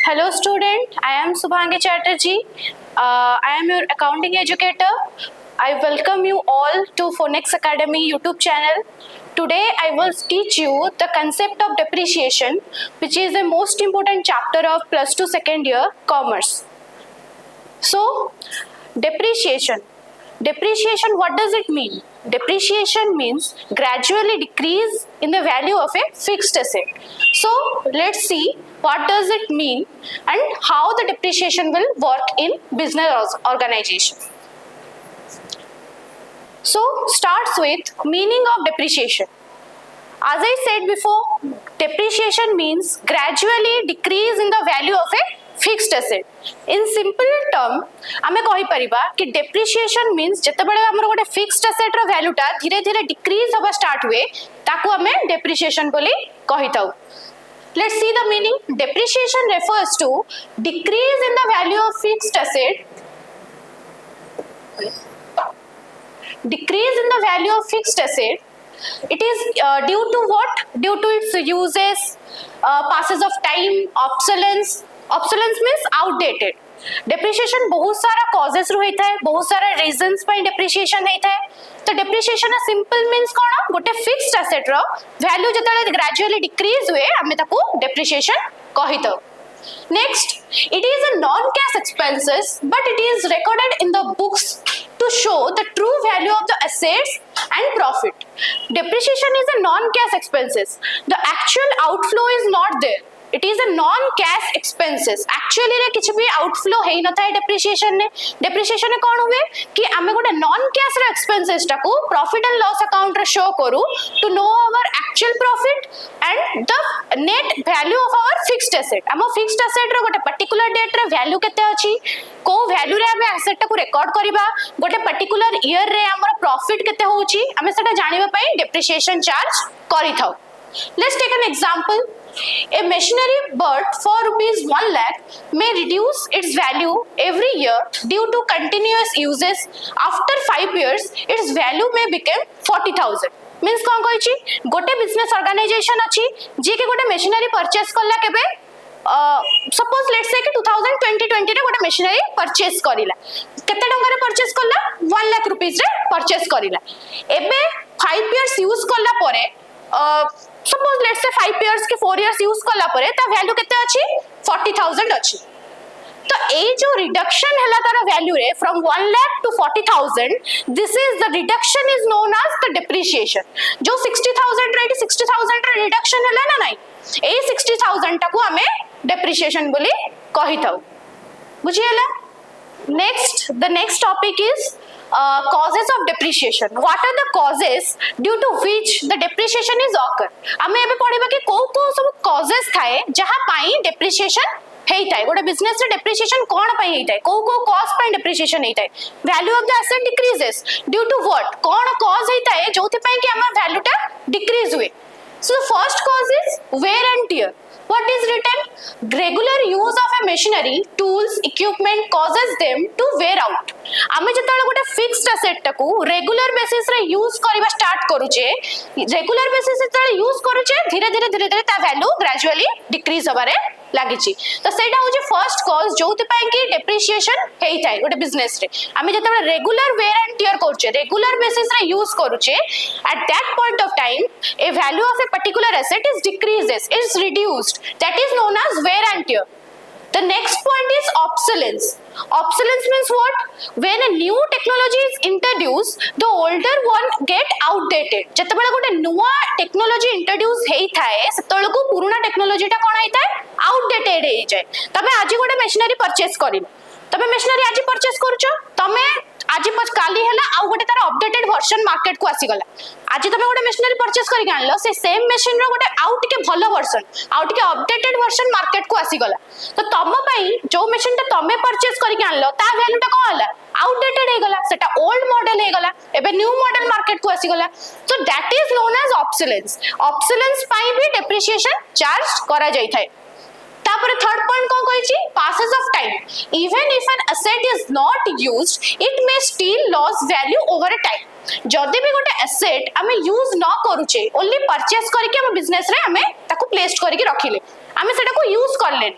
Hello student, I am Subhangi Chatterjee. I am your accounting educator. I welcome you all to Phonex Academy YouTube channel. Today I will teach you the concept of depreciation, which is the most important chapter of plus 2 second year commerce. So, depreciation. Depreciation, what does it mean? Depreciation means gradually decrease in the value of a fixed asset. So let's see what does it mean and how the depreciation will work in business organization. So starts with meaning of depreciation. As I said before, depreciation means gradually decrease in the value of a fixed asset. In simple term, आमे कहि परिबा कि depreciation means जेतेबेले हमर गोटे fixed asset रो value टा धीरे धीरे decrease होबा start हुए ताकू आमे depreciation बोली कहिताउ. Let's see the meaning. Depreciation refers to decrease in the value of fixed asset. Decrease in the value of fixed asset. It is due to what? Due to its uses, passes of time, obsolescence. Obsolescence means outdated. Depreciation बहुत सारा causes रू होता है, बहुत सारा reasons पर depreciation होता है. तो depreciation a simple means कौन? गोटे fixed asset रो value जतले gradually decrease हुए, हमें ताको depreciation कहितो. Next, it is a non-cash expenses, but it is recorded in the books to show the true value of the assets and profit. Depreciation is a non-cash expenses. The actual outflow is not there. It is a non-cash expenses. Actually रे किछ भी outflow है न था depreciation ने. Depreciation ने कौन हुए कि आमे गोटे non-cash रे expenses टाको profit and loss account रे show करू to know our actual profit and the net value of our fixed asset. Amo fixed asset रे गोटे particular date रे value केते अछि, को value रे आमे asset टाको record करिबा, गोटे particular year रे हमर profit केते होउची, आमे सेटा जानिबा पई depreciation charge करिथाउ. Let's take an example. A machinery bought for rupees 1 lakh may reduce its value every year due to continuous uses. After 5 years, its value may become 40,000. Means कौन कोई ची? गोटे business organization अच्छी, जी के गोटे machinery purchase करला केबे? Suppose let's say कि 2020 रे गोटे machinery purchase करिला. केते टंका रे purchase करला? 1 lakh rupees रे purchase करिला. एबे 5 years use करला परे suppose let's say 5 years के 4 years use करला परे ता value केते अछि 40,000 अछि. तो ए जो reduction हैला तारा value रे from 1 lakh to 40,000, this is the reduction is known as the depreciation. जो 60,000 रे 60,000 रे reduction हैला ना नाही ए 60,000 टाको हमें depreciation बोली कहिताउ. बुझियला. Next, the next topic is causes of depreciation. What are the causes due to which the depreciation is occur? आमे एबे पढिबा कि को सब causes थाए जहां पाई depreciation हेइताय. गोटे बिजनेस रे depreciation कोन पाई हेइताय, को cause pi depreciation हेइताय. Value of the asset decreases due to what? Cone cause हेइताय जोथि पाई कि हमर value टा decrease हुए. So the first cause is wear and tear. What is written? Regular use of a machinery, tools, equipment causes them to wear out. आमे जतले गोटे fixed asset टाकू regular basis रे use करिबा start करूचे, regular basis रे जतले use करूचे धीरे धीरे ता value gradually decrease होबारे लागिची. तो सेटा होजे first cause जोथि पाई कि depreciation हेइताय गोटे business रे. आमे जतले regular wear and tear करूचे, regular basis रे use करूचे, at that point of time a value of a particular asset is decreases, is reduced. That is known as wear and tear. The next point is obsolescence. Obsolescence means what? When a new technology is introduced, the older one get outdated. जतबेले गोटे नुवा technology introduce हेई थाए सेतळको पुराना technology टा कोन हेई थाए outdated हेई जाय. तबे आजि गोटे मशीनरी परचेस करिन, तबे मशीनरी आजि परचेस करूचो, तमे आजि काली हैला आ गोटे तार अपडेटेड वर्जन मार्केट को आसी गला. आजि तमे गोटे मशीनरी परचेस करि आनलो, से सेम मशीन रो गोटे आउट के भलो वर्जन, आउट के अपडेटेड वर्जन मार्केट को आसी गला. तो तम पई जो मशीन ता तमे परचेस करि आनलो ता वैल्यू टा कोन हला आउटडेटेड हे गला, सेटा ओल्ड मॉडल हे गला, एबे न्यू मॉडल मार्केट को आसी गला. So that is known as obsolescence. obsolescence पई भी depreciation चार्ज करा जाई थाए. तापर थर्ड पॉइंट कौन कहिची passes of time. Even if an asset is not used, it may still lose value over a time. जदि भी गोटे एसेट आमे यूज न करूचे ओनली परचेस करके हम बिजनेस रे हमें ताको प्लेस्ड करके रखिले आमे सेटा को यूज करले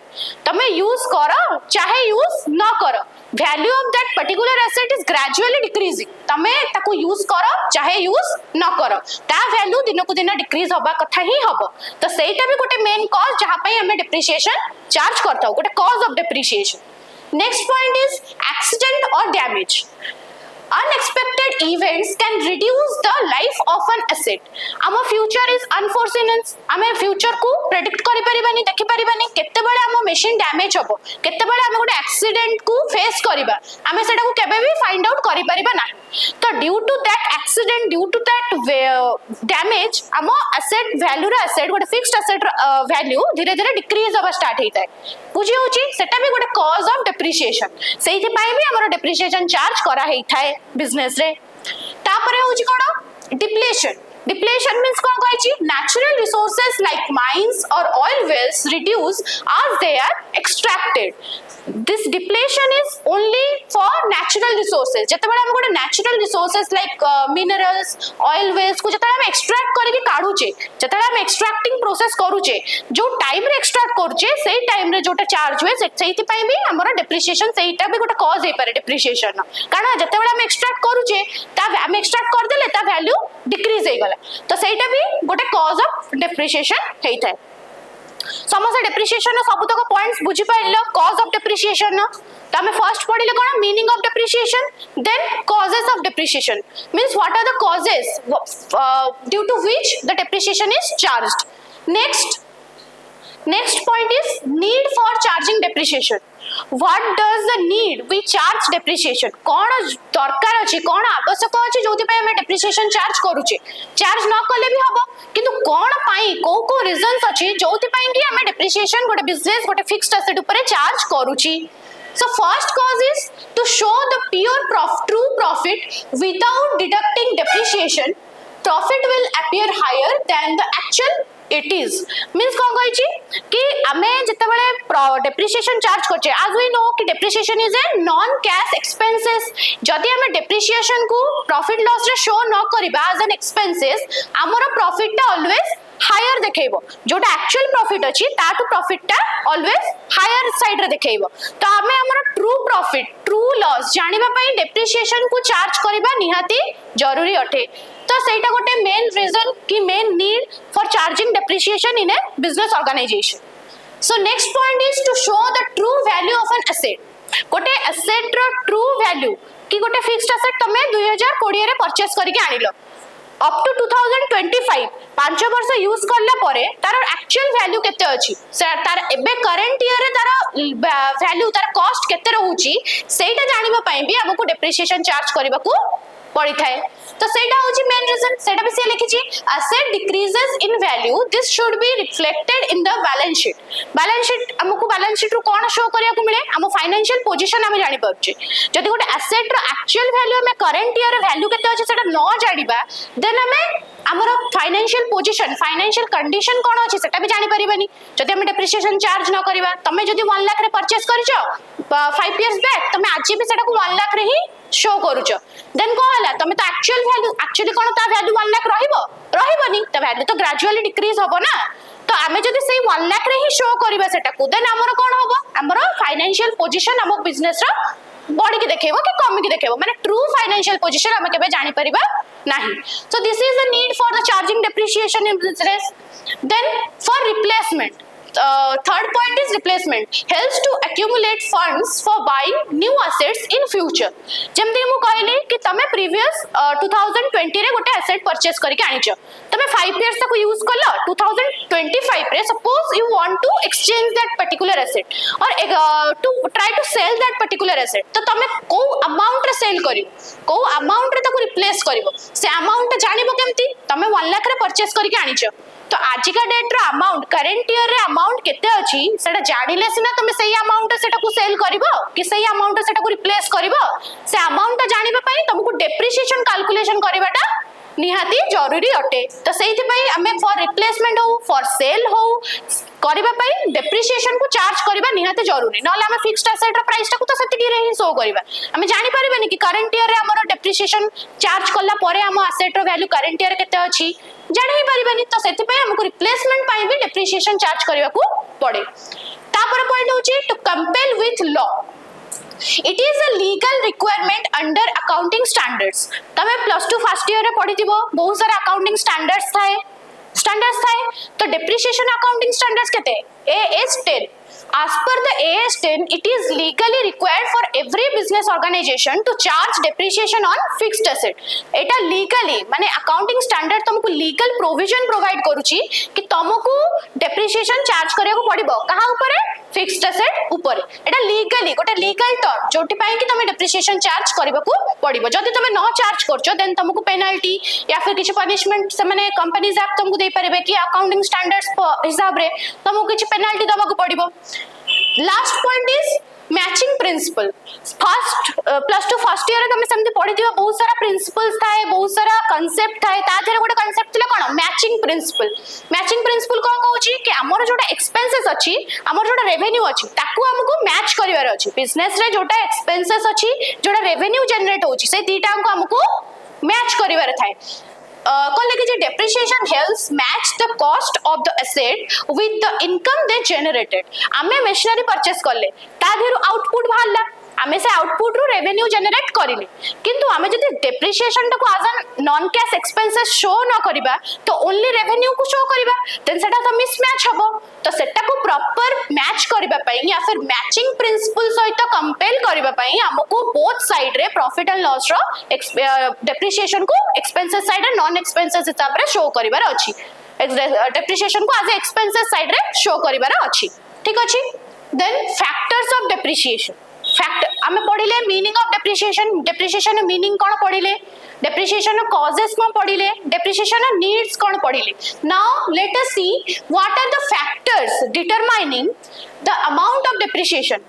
तमे यूज करो चाहे यूज न करो value of that particular asset is gradually decreasing तमे ताको यूज करो चाहे यूज न करो ता वैल्यू दिन को दिन डिक्रीज होबा कथा ही हबो तो सेटा भी गोटे मेन कॉज जहां पे हमें डेप्रिसिएशन चार्ज करता हो गोटे cause of depreciation next point is accident और damage unexpected events can reduce the life of an asset our future is unforeseen ame future को predict करि परिबानी देखि परिबानी केते बेले हम मशीन डैमेज होबो केते बेले हम गोटे एक्सीडेंट को फेस करिबा ame सेटा को केबे भी फाइंड आउट करि परिबा ना तो due to that accident due to that damage हम एसेट वैल्यू रे एसेट गोटे फिक्स्ड एसेट वैल्यू धीरे धीरे डिक्रीज होबा स्टार्ट हेता है बुझी होची सेटा भी गोटे कॉज ऑफ डेप्रिसिएशन सेहि पई भी हमर डेप्रिसिएशन चार्ज करा हेता है बिजनेस रे तापरे होची कोन डिप्लेशन Depletion means कौन कहिची natural resources like mines or oil wells reduce as they are extracted. This depletion is only for natural resources. जते बडा हम गोटे natural resources like minerals, oil wells को जते हम extract करके काढुचे जते हम extracting process करूचे जो टाइम रे extract करूचे सेही टाइम रे जोटा चार्ज हुए सेही पई भी हमर depreciation सेहीटा भी गोटे cause हे पारे depreciation कारण जते बडा हम extract करूचे ता हम extract कर देले ता value decrease हे गला तो सेटा भी गोटे कॉज ऑफ डेप्रिसिएशन हेता है समस्त डेप्रिसिएशन नो सब तक पॉइंट्स बुझी पाइलो कॉज ऑफ डेप्रिसिएशन नो तो हमें फर्स्ट पढ़िले कोन meaning of depreciation then causes of depreciation means what are the causes due to which the depreciation is charged next point is need for charging depreciation what does the need we charge depreciation कोन दरकार अछि कोन आवश्यक अछि जोति पे हम depreciation charge करूचे charge न कले भी हबो किंतु कोन पाई को रीजंस अछि जोति पे कि हम depreciation गोटे बिजनेस गोटे फिक्स्ड एसेट ऊपर चार्ज करूची so first cause is to show the pure true profit without deducting depreciation profit will appear higher than the actual it is means कौन कहिची कि हमें जते बेले डेप्रिसिएशन चार्ज करछे as we know कि depreciation is a non cash expenses जदि हमें depreciation को प्रॉफिट लॉस रे शो न करिबा as an expenses हमर प्रॉफिट ता ऑलवेज हायर देखेइबो जोटा एक्चुअल प्रॉफिट अछि ताटू प्रॉफिट ता ऑलवेज हायर साइड रे देखेइबो तो हमें हमर ट्रू प्रॉफिट ट्रू लॉस जानिबा पई डेप्रिसिएशन को चार्ज करिबा निहाती जरूरी अटे तो सेटा गोटे मेन रीजन कि main need for charging depreciation in a business organisation so next point is to show the true value of an asset गोटे एसेट रो ट्रू वैल्यू कि गोटे फिक्स्ड एसेट तमे 2020 रे परचेस करके आनिलो अप टू 2025 5 वर्ष use करला परे तार एक्चुअल वैल्यू केते अछि तार एबे करंट ईयर रे तार वैल्यू तार कॉस्ट केते रहउची सेटा जानिबा पई भी हमको डेप्रिसिएशन चार्ज करबा को पड़ी थाए तो सेटा होची मेन रीजन सेटा भी से लिखिची asset decreases in value this should be reflected in the balance sheet हमको बैलेंस शीट रो कोन शो करिया को मिले हम फाइनेंशियल पोजीशन हम जानि परछे जदि गोटे एसेट रो एक्चुअल वैल्यू हम करंट ईयर वैल्यू केते अछि सेटा न जानिबा देन हमें हमर फाइनेंशियल पोजीशन फाइनेंशियल कंडीशन कोन अछि सेटा भी जानि परिबानी जदि हम डेप्रिसिएशन चार्ज न करिबा तमे जदि 1 लाख रे परचेस करिछो 5 इयर्स बैक तमे आज भी सेटा को 1 लाख रे ही शो करूछ देन को हला तमे तो एक्चुअल वैल्यू एक्चुअली कोन ता वैल्यू 1 लाख रहइबनी तो वैल्यू तो ग्रेजुअली डिक्रीज होबो ना तो आमे जदि सेही 1 लाख रे ही शो करिबा सेटा को देन हमर कोन होबो हमर फाइनेंशियल पोजीशन हम बिजनेस रो बॉडी के देखेबो कि कमी के देखेबो माने ट्रू फाइनेंशियल पोजीशन हम केबे जानि परिबा नाही so this is the need for the charging depreciation in business then for replacement third point is replacement helps to accumulate funds for buying new assets in future जेमति मु कहली कि तमे previous 2020 रे गोटे एसेट परचेस करके आनिचो तमे 5 years तक use करलो 2025 रे suppose you want to exchange that particular asset और to try to sell that particular asset तो तमे को अमाउंट रे सेल करिवो को अमाउंट रे ताको रिप्लेस करिवो से अमाउंट जानिबो केमति तमे 1 लाख रे परचेस करके आनिचो तो आजिका डेट रो अमाउंट करंट ईयर रे अमाउंट केते अछि सेटा जानिले सिना तमे सेही अमाउंट सेटा को सेल करिवो कि सेही अमाउंट सेटा को रिप्लेस करिवो से अमाउंट जानिबा पई तुमको डेप्रिसिएशन कैलकुलेशन करिवाटा निहाती जरूरी अटे। तो से आम फॉर रिप्लेसमेंट हो फॉर सेल हो करने डेप्रिसिएशन को चार्ज करवा निहाती जरूरी ना आम फिक्स्ड एसेट रो प्राइस टाको तो सेतिकी रे ही शो करवा आम जानि परिबानी कि करंट ईयर रे हमर डेप्रिसिएशन चार्ज कला परे हम एसेट रो वैल्यू करंट ईयर केते अछि जानि ही परिबानी। तो सेति हमको रिप्लेसमेंट पाई भी डेप्रिसिएशन चार्ज करबा को पड़े। तापर पॉइंट होची to compel with law. It is a legal requirement under accounting standards। तमे +2 फर्स्ट ईयर रे पढ़िथिबो बहुत सारा अकाउंटिंग स्टैंडर्ड्स थाए तो डेप्रिसिएशन अकाउंटिंग स्टैंडर्ड्स केते AS 10। As per the AS 10 it is legally required for every business organization to charge depreciation on fixed asset। Etah legally माने accounting standard तुमको legal provision provide करूची कि तुमको depreciation charge करिया को पड़िबो कहा ऊपर फिक्स्ड एसेट ऊपर। एटा लीगली गोटे लीगल टर्म जोटी पाई कि तुम डेप्रिसिएशन चार्ज करबा को पड़िबो। जदि तुम न चार्ज करछो देन तुमको पेनल्टी या फिर किछ पनिशमेंट से माने कंपनीज एक्ट तुमको दे परबे कि अकाउंटिंग स्टैंडर्ड्स हिसाब रे तुमको किछ पेनल्टी दबा को पड़िबो। Last point is matching principle. First +2 first year तुम सेमती पढ़िथिबो बहुत सारा प्रिंसिपल्स थाए बहुत सारा कांसेप्ट थाए ता देरे गोटे कांसेप्ट थिला कोन मैचिंग प्रिंसिपल। मैचिंग प्रिंसिपल कोन कहूची कि हमर जोटा एक्सपेंसेस अछि हमर जोटा रेवेन्यू अछि ताकू हमको मैच करिवार अछि। बिजनेस रे जोटा एक्सपेंसेस अछि जोटा रेवेन्यू जनरेट होची से दीटा को हमको मैच करिवार थाए। कॉल कि depreciation helps match the cost of the asset with the income they generated. आमे मशीनरी परचेस करले ता देरु आउटपुट बाहरला आमे से आउटपुट रु रेवेन्यू जनरेट करिले किंतु आमे जदि डेप्रिसिएशन को as a non cash expenses show न करिबा तो ओनली रेवेन्यू को शो करिबा देन सेटा तो मिसमैच हबो। तो सेटा को प्रॉपर मैच करिबा पई या फिर मैचिंग प्रिंसिपल सहित कंपेल करिबा पई हमको बोथ साइड रे प्रॉफिट एंड लॉस रो डेप्रिसिएशन को एक्सपेंसेस साइड रे नॉन एक्सपेंसेस हिसाब रे शो करिबार अछि। डेप्रिसिएशन को एज एक्सपेंसेस साइड रे शो करिबार अछि। ठीक अछि। Then factors of depreciation. Factor आमे पढिले meaning of depreciation. Depreciation meaning कोन पढिले डेप्रिसिएशन कॉजेस कोन पढिले डेप्रिसिएशन नीड्स कोन पढिले। Now let us see what are the factors determining the amount of depreciation.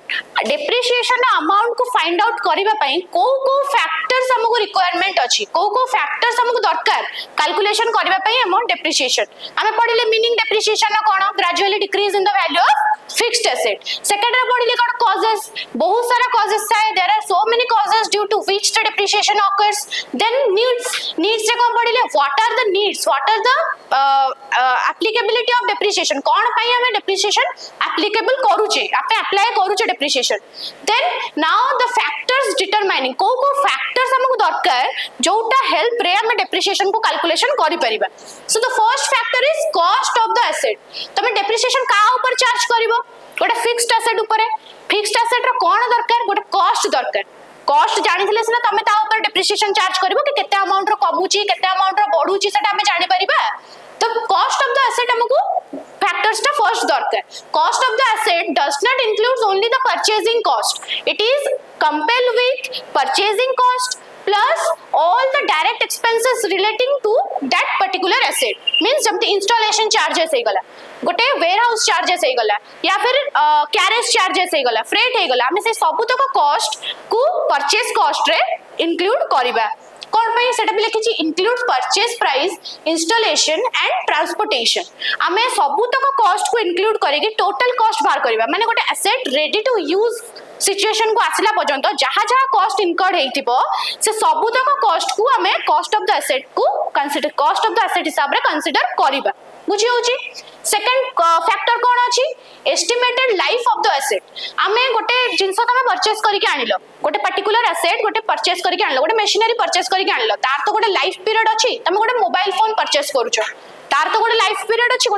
Depreciation amount को फाइंड आउट करिबा पई को फैक्टर्स हमको रिक्वायरमेंट अछि को फैक्टर्स हमको दरकार कैलकुलेशन करिबा पई अमाउंट डेप्रिसिएशन। आमे पढिले मीनिंग डेप्रिसिएशन कोन gradually decrease in the value of fixed asset. Second रे पढिले कोन कॉजेस बहुत सारा कॉजेस है there are so many causes due to which the depreciation occurs. Then needs से कोन पढिले what are the needs what are the applicability of depreciation कोन पई हमें डेप्रिसिएशन एप्लीकेबल करूचे आपे अप्लाई करूचे depreciation. Then now the factors determining को फैक्टर्स हमको दरकार जोटा हेल्प रे हम डेप्रिसिएशन को कैलकुलेशन करि परिबा। So the first factor is cost of the asset. तमे डेप्रिसिएशन का ऊपर चार्ज करिवो गोटे फिक्स्ड एसेट ऊपर। फिक्स्ड एसेट रो कोन दरकार गोटे कॉस्ट दरकार। कॉस्ट जानिथिले सिना तमे ता ऊपर डेप्रिसिएशन चार्ज करिवो कि केते अमाउंट रो कमुची केते अमाउंट रो बढ़ुची सेटा हमें जानि परिबा। तो कॉस्ट ऑफ द एसेट हमको फैक्टर्स टा फर्स्ट दरकार। Cost of the asset does not includes only the purchasing cost it is compel with purchasing cost plus all the direct expenses relating to that particular asset means जब installation charges हे गला गोटे warehouse charges हे गला या फिर carriage charges हे गला freight हे गला हमें से सब तक कॉस्ट को परचेज कॉस्ट रे इंक्लूड करबा। कौन पे सेटा भी लिखिछि include purchase price installation and transportation. आमे सबु तक कॉस्ट को इंक्लूड करेगी टोटल कॉस्ट बाहर करबा माने गोटे asset ready to use situation को आसला पर्यंत जहाँ जहाँ कॉस्ट इनकर्ड हेतिबो से सबु तक कॉस्ट को हमें कॉस्ट ऑफ द एसेट को consider cost of the asset हिसाब रे कंसीडर करबा। बुझी होची। सेकंड फैक्टर कोन अछि estimated life of the asset. आमे गोटे जिंस तमे परचेस करके आनिलो गोटे पर्टिकुलर एसेट गोटे परचेस करके आनिलो गोटे मशीनरी परचेस करके आनिलो तार तो गोटे लाइफ पीरियड अछि। तमे गोटे मोबाइल फोन परचेस करूछो तार तो गोटे लाइफ पीरियड अछि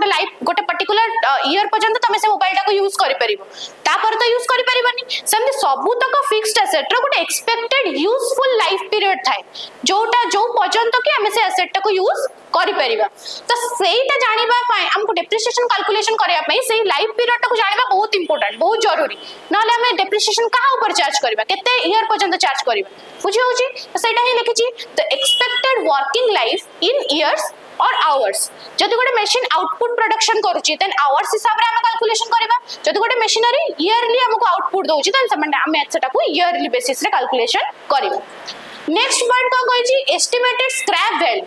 गोटे पर्टिकुलर ईयर पर्यंत तमे से मोबाइल टा को यूज करि परिबो तापर तो यूज करि परिबनी। सेमति सबु तक फिक्स्ड एसेट रो गोटे एक्सपेक्टेड यूजफुल लाइफ पीरियड थाए जोटा जो पर्यंत कि हमें से एसेट टा को यूज करि परिबा। तो सेटा जानिबा पई हमको डेप्रिसिएशन कैलकुलेशन करिया पई सेही लाइफ पीरियड टा को जानिबा बहुत इंपोर्टेंट बहुत जरूरी नाले हमें डेप्रिसिएशन कहा ऊपर चार्ज करबा केते ईयर पर्यंत चार्ज करबा। बुझी होची। तो सेटा ही लिखिछि the expected working life in years और आवर्स। जदि गोटे मशीन आउटपुट प्रोडक्शन करूची देन आवर्स हिसाब रे हम कैलकुलेशन करबा। जदि गोटे मशीनरी ईयरली हमको आउटपुट दोची देन हम सेटा को ईयरली बेसिस रे कैलकुलेशन करबा। नेक्स्ट पॉइंट को कहिछि estimated scrap value.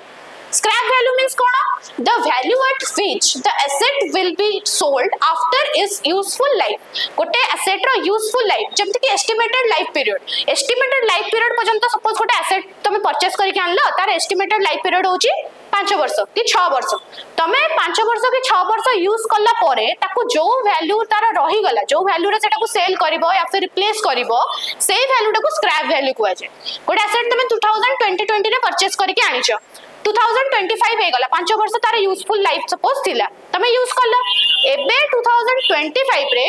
Scrap value means कौन? The value at which the asset will be sold after its useful life. गोटे asset रो useful life जमती कि estimated life period. Estimated life period पर्यंत suppose गोटे asset तमे purchase करके आनलो तार estimated life period होची 5 वर्ष कि 6 वर्ष. तमे 5 वर्ष कि 6 वर्ष यूज कला परे ताको जो वैल्यू तार रही गला जो वैल्यू रे सेटा को सेल करबो या फिर रिप्लेस करबो सेही वैल्यू टाको स्क्रैप वैल्यू कुआ जाय. गोटे एसेट तमे 2020 रे परचेस करके आनिचो 2025 हे गला 5 वर्ष तार यूजफुल लाइफ सपोज थिला तमे यूज करलो एबे 2025 रे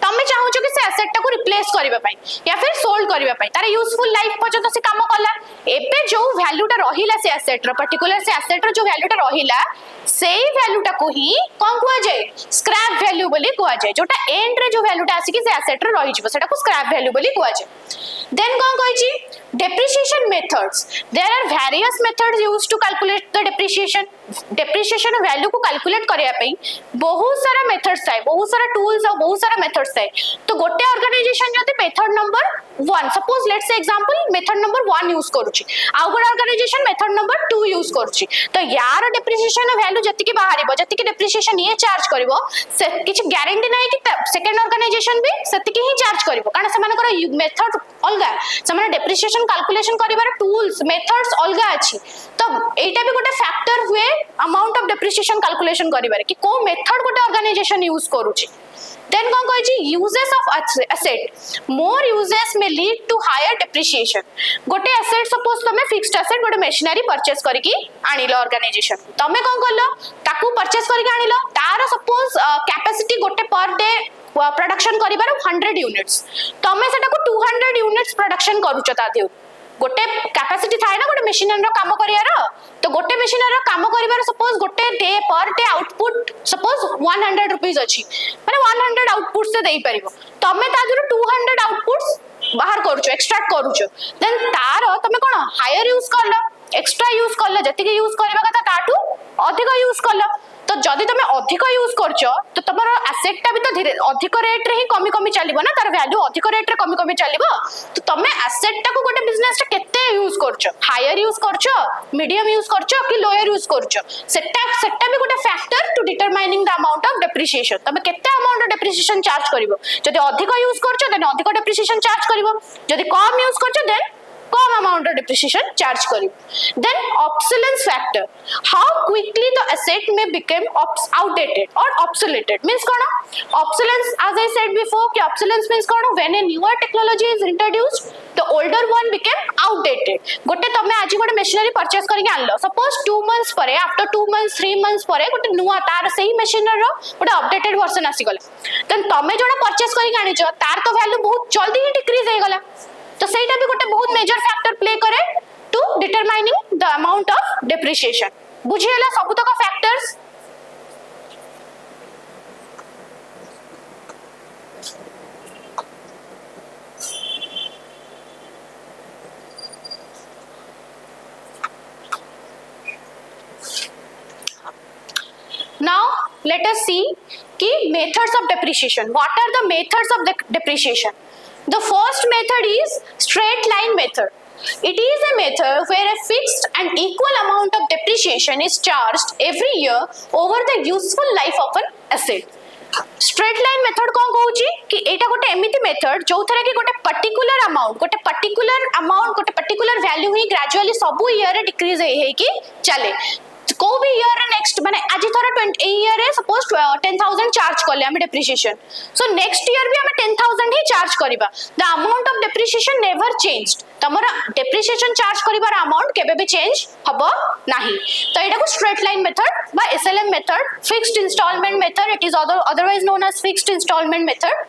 तमे चाहू कि से एसेट टाको रिप्लेस करबा पई या फिर सोल्ड करबा पई तार यूजफुल लाइफ पर्यंत से काम कला एबे जो वैल्यूटा रहिला से एसेट रो पर्टिकुलर से एसेट रो जो वैल्यूटा रहिला सेही वैल्यूटा को ही कोन कुआ जाय स्क्रैप वैल्यू बोली कुआ जाय जोटा एंड रे जो वैल्यूटा आसी कि से एसेट रो रहि जबो सेटा को स्क्रैप वैल्यू बोली कुआ जाय. देन कोन कहै छी depreciation methods. There are various methods used to calculate the depreciation. Depreciation value को calculate करिया पई बहुत सारा methods थाए बहुत सारा tools और बहुत सारा methods थाए. तो गोटे organization जते method number 1 suppose let's say example method number 1 use करूची आउ गोटे organization method number 2 use करूची तो यार depreciation value जति की बाहरिबो जति की depreciation ये charge करिवो से किछ guarantee नहीं कि second organization भी सेति की ही charge करिवो कारण से मानकर method अलगा से माने depreciation calculation करिवार tools methods अलगा अछि तो एटा भी गोटे फैक्टर हुए amount of depreciation calculation करिवार कि को मेथड गोटे ऑर्गेनाइजेशन यूज करूची. देन कोन कहै छी uses of asset more uses may lead to higher depreciation. गोटे एसेट सपोज तमे फिक्स्ड एसेट गोटे मशीनरी परचेस करके आनिलो ऑर्गेनाइजेशन तमे कोन करलो ताकू परचेस करके आनिलो तार सपोज कैपेसिटी गोटे पर डे प्रोडक्शन करिवार 100 यूनिट्स तमे सेटा को 200 यूनिट्स प्रोडक्शन करूछ ता देउ गोटे कैपेसिटी थाए ना गोटे मशीनरी रो काम करियार तो गोटे मशीनरी रो काम करिवार सपोज गोटे day per day output suppose 100 rupees अछि माने 100 आउटपुट से देई परिबो तमे ता जरो 200 आउटपुट्स बाहर करूछ एक्सट्रैक्ट करूछ देन तार तमे कोन हायर यूज करलो एक्स्ट्रा यूज करलो जति के यूज करबा कथा ताटू अधिक यूज करलो तो जदि तमे अधिक यूज करछो तो तमरो एसेट टा भी तो धीरे अधिक रेट रे ही कमी कमी चलिबो ना तार वैल्यू अधिक रेट रे कमी कमी चलिबो तो तमे एसेट टा को गोटे बिजनेस टा केते यूज करछो हायर यूज करछो मीडियम यूज करछो कि लोअर यूज करछो सेटा भी गोटे factor to determining the amount of depreciation तमे केते अमाउंट ऑफ डेप्रिसिएशन चार्ज करिवो जदि अधिक यूज करछो देन अधिक डेप्रिसिएशन चार्ज करिवो जदि कम यूज करछो देन कम amount of depreciation charge करी. Then obsolescence factor. How quickly the asset may become outdated or obsoleted means कौन? Obsolescence as I said before कि obsolescence means कौन? When a newer technology is introduced, the older one became outdated. गोटे तमे आज गोटे machinery purchase करके आनलो. Suppose 2 months परे after 2 months 3 months परे गोटे नुआ तार सही machinery रो गोटे updated version आसी गला. Then तमे जोड़ा purchase करके आनिचो तार तो value बहुत जल्दी ही decrease हो गला. तो सेटा भी गोटे बहुत मेजर फैक्टर प्ले करे to determining the amount of depreciation. बुझियला सब तक factors. Now let us see कि methods of depreciation. What are the methods of depreciation? The first method is straight line method. It is a method where a fixed and equal amount of depreciation is charged every year over the useful life of an asset. Straight line method कौन कहूची कि एटा गोटे एमिति method जो थरे कि गोटे particular amount गोटे particular value ही gradually सब ईयर रे डिक्रीज हे कि चले को भी ईयर नेक्स्ट माने आज थोड़ा 20 ईयर रे सपोज 10000 चार्ज करले हम डेप्रिसिएशन सो नेक्स्ट ईयर भी हम 10000 ही चार्ज करिबा the amount of depreciation never changed तमरा डेप्रिसिएशन चार्ज करिबार अमाउंट केबे भी चेंज हबो नाही तो एटा को स्ट्रेट लाइन मेथड बा SLM method fixed instalment method it is otherwise known as fixed instalment method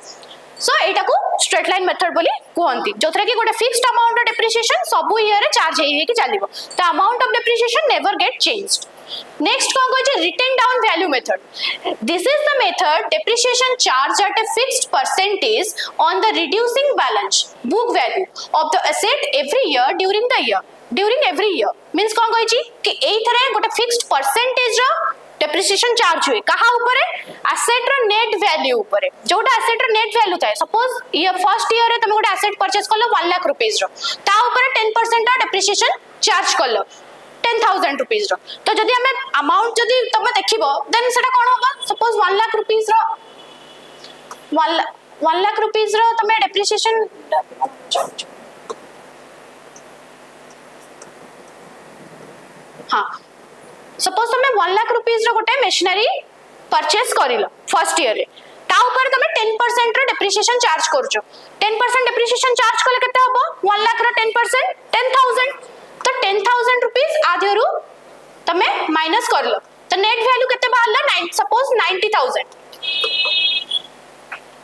so एटा को स्ट्रेट लाइन मेथड बोली कहंती जोथरे कि गोटे फिक्स्ड अमाउंट ऑफ डेप्रिसिएशन सब ईयर रे चार्ज हे कि चलिबो the amount of depreciation never get changed. Next कौन कहै छै written down value method. This is the method depreciation charged at a fixed percentage on the reducing balance book value of the asset every year during every year means कौन कहै छी कि एई थरे गोटे fixed percentage रो depreciation charge हुए कहा ऊपर asset रो net value ऊपर जोटा एसेट रो नेट वैल्यू थाए सपोज ईयर फर्स्ट ईयर रे तुम गोटे एसेट परचेस करलो 1 लाख रुपीस रो ता ऊपर 10% रो डेप्रिसिएशन चार्ज करलो 10,000 रुपीज रो तो जदि हमें अमाउंट जदि तुम देखिबो देन सेटा कोन होबा सपोज 1 लाख रुपीज रो 1 लाख रुपीज रो तुम डेप्रिसिएशन हाँ सपोज तुम 1 लाख रुपीज रो गोटे मशीनरी परचेस करिलो फर्स्ट ईयर रे ता ऊपर तुम 10% रो डेप्रिसिएशन चार्ज करछो 10% डेप्रिसिएशन चार्ज कले केते हबो 1 लाख रो 10% 10,000 तो 10,000 रुपीस आधेरु तुम माइनस करलो तो नेट वैल्यू केते बाहरला सपोज 90,000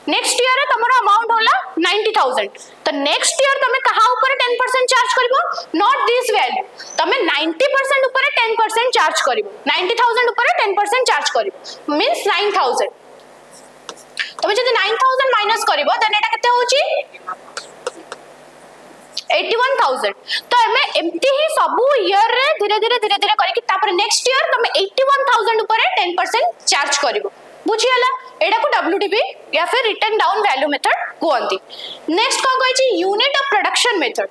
नेक्स्ट ईयर रे तमरो अमाउंट होला 90,000 तो नेक्स्ट ईयर तुम कहा ऊपर 10% चार्ज करिवो नॉट दिस वैल्यू तुम 90% ऊपर 10% चार्ज करिवो 90,000 ऊपर 10% चार्ज करिवो मींस 9,000 तुम जदि 9,000 माइनस करिवो देन एटा केते होची 81,000 तो हमें एमती ही सबु ईयर रे धीरे धीरे करके तापर नेक्स्ट ईयर तुम 81,000 ऊपर 10% चार्ज करिवो बुझियला एडा को डब्ल्यूडीपी या फिर रिटर्न डाउन वैल्यू मेथड कहंती नेक्स्ट को कहै छी unit of production method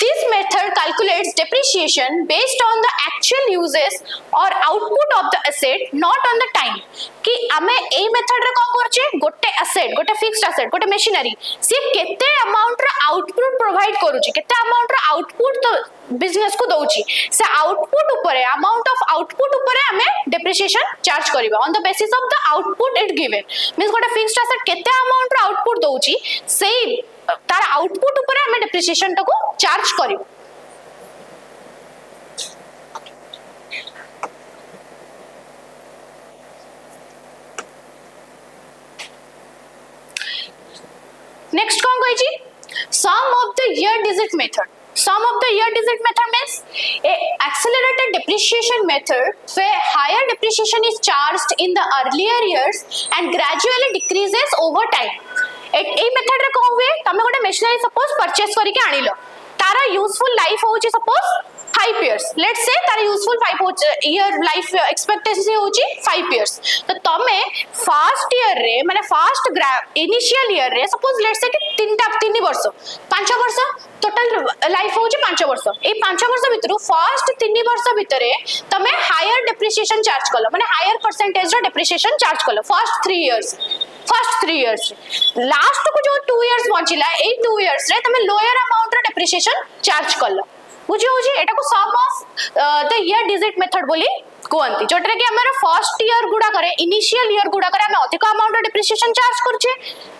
this method calculates depreciation based on the actual uses और output of the asset not on the time कि हमें ए मेथड रे कोन करछे गोटे एसेट गोटे फिक्स्ड एसेट गोटे मशीनरी से केते अमाउंट रो आउटपुट प्रोवाइड करूची केते अमाउंट रो आउटपुट तो बिजनेस को दउची से आउटपुट ऊपर अमाउंट ऑफ आउटपुट ऊपर हमें डेप्रिसिएशन चार्ज करबा on the basis of the output it given means गोटे फिक्स्ड एसेट केते अमाउंट रो आउटपुट दउची से तार आउटपुट ऊपर हमें डेप्रिसिएशन को चार्ज करबो नेक्स्ट कौन कही sum of the year digit method sum of the year digit method means a accelerated depreciation method where higher depreciation is charged in the earlier years and gradually decreases over time a method रे को हुए तमे गोटे machinery suppose purchase करके आनिलो तारा useful life होची suppose 5 years let's say Tara useful 5 year life expectancy होची 5 years तो तमे फर्स्ट ईयर रे माने फर्स्ट इनिशियल ईयर रे सपोज लेट्स से कि 3 वर्ष 5 वर्ष टोटल लाइफ होची 5 वर्ष ए 5 वर्ष भितरु फर्स्ट 3 वर्ष भितरे तमे हायर डेप्रिसिएशन चार्ज कलो माने हायर परसेंटेज रो डेप्रिसिएशन चार्ज कलो फर्स्ट 3 years लास्ट को जो 2 years बचिला ए 2 years रे तमे लोअर अमाउंट रो डेप्रिसिएशन चार्ज कलो बुझी होजी एटा को sum of the year digit method बोली कहंती जोटरे कि हमर फर्स्ट ईयर गुडा करे इनिशियल ईयर गुडा करे हम अधिक अमाउंट रो डेप्रिसिएशन चार्ज करछे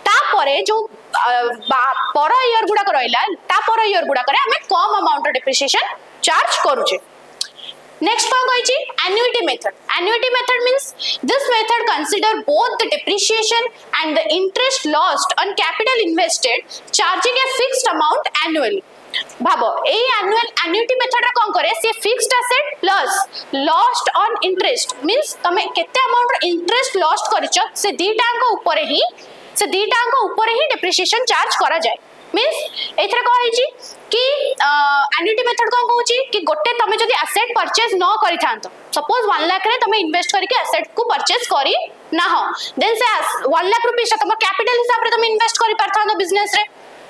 ता परे जो पर ईयर गुडा करैला ता पर ईयर गुडा करे हम कम अमाउंट रो डेप्रिसिएशन चार्ज करूछे नेक्स्ट कौन कही annuity method means this method consider both the depreciation and the interest lost on capital invested charging a fixed amount annually भाबो A annuity method रा कोन करे से fixed asset plus lost on interest means तमे केते amount रो interest lost करिचो से दीटांक ऊपर ही depreciation charge करा जाय means एथरे कह हिची कि annuity method कोन कहूची कि गोटे तमे जदी एसेट परचेज न करि थांतो सपोज 1 लाख रे तमे इन्वेस्ट करके एसेट को परचेज करी ना हो देन से 1 लाख रुपीस तमे कैपिटल हिसाब रे तमे इन्वेस्ट करि परथांतो बिजनेस रे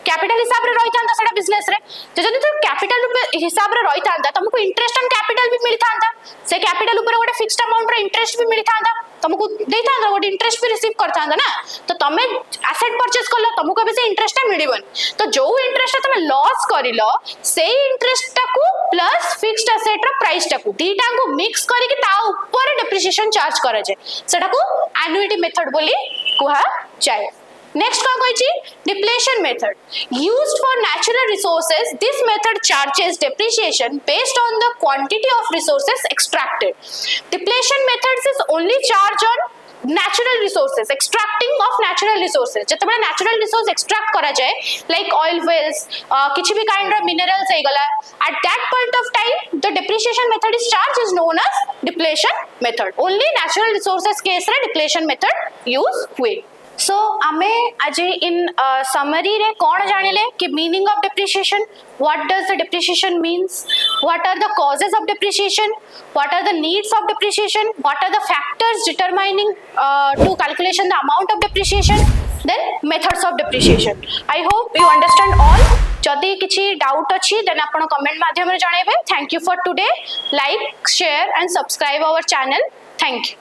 कैपिटल हिसाब रे रहिथांता सेटा बिजनेस रे तो जदी तो कैपिटल हिसाब रे रहिथांता तुमको इंटरेस्ट ऑन कैपिटल भी मिलथांता से कैपिटल ऊपर गोटे फिक्स्ड अमाउंट रे इंटरेस्ट भी मिलथांता तुमको देथांता गोटे इंटरेस्ट भी रिसीव करथांता ना तो तमे एसेट परचेज करलो तुमको भी से इंटरेस्ट मिलिबन तो जो इंटरेस्ट तमे लॉस करिलो से इंटरेस्ट टाकू प्लस फिक्स्ड एसेट रो प्राइस टाकू दीटा को मिक्स करके ता ऊपर डेप्रिसिएशन चार्ज करा जाय सेटा को एन्युइटी मेथड बोली कुहा जाय नेक्स्ट कौन कही depletion method used for natural resources this method charges depreciation based on the quantity of resources extracted depletion methods is only charge on natural resources extracting of natural resources जते बडा natural resource extract करा जाए like oil wells किछि भी kind of minerals हे गला at that point of time the depreciation method is charged is known as depletion method only natural resources case रे depletion method use हुए सो आमे आज इन summary रे कोन जानिले कि meaning of depreciation what does the depreciation means what are the causes of depreciation, what are the needs of depreciation, what are the factors determining to calculation the amount of depreciation, then methods of depreciation. I hope you understand all. जदि किसी doubt अच्छी then आपण comment माध्यम रे जणाइबे. Thank you for today. Like share and subscribe our channel. Thank you.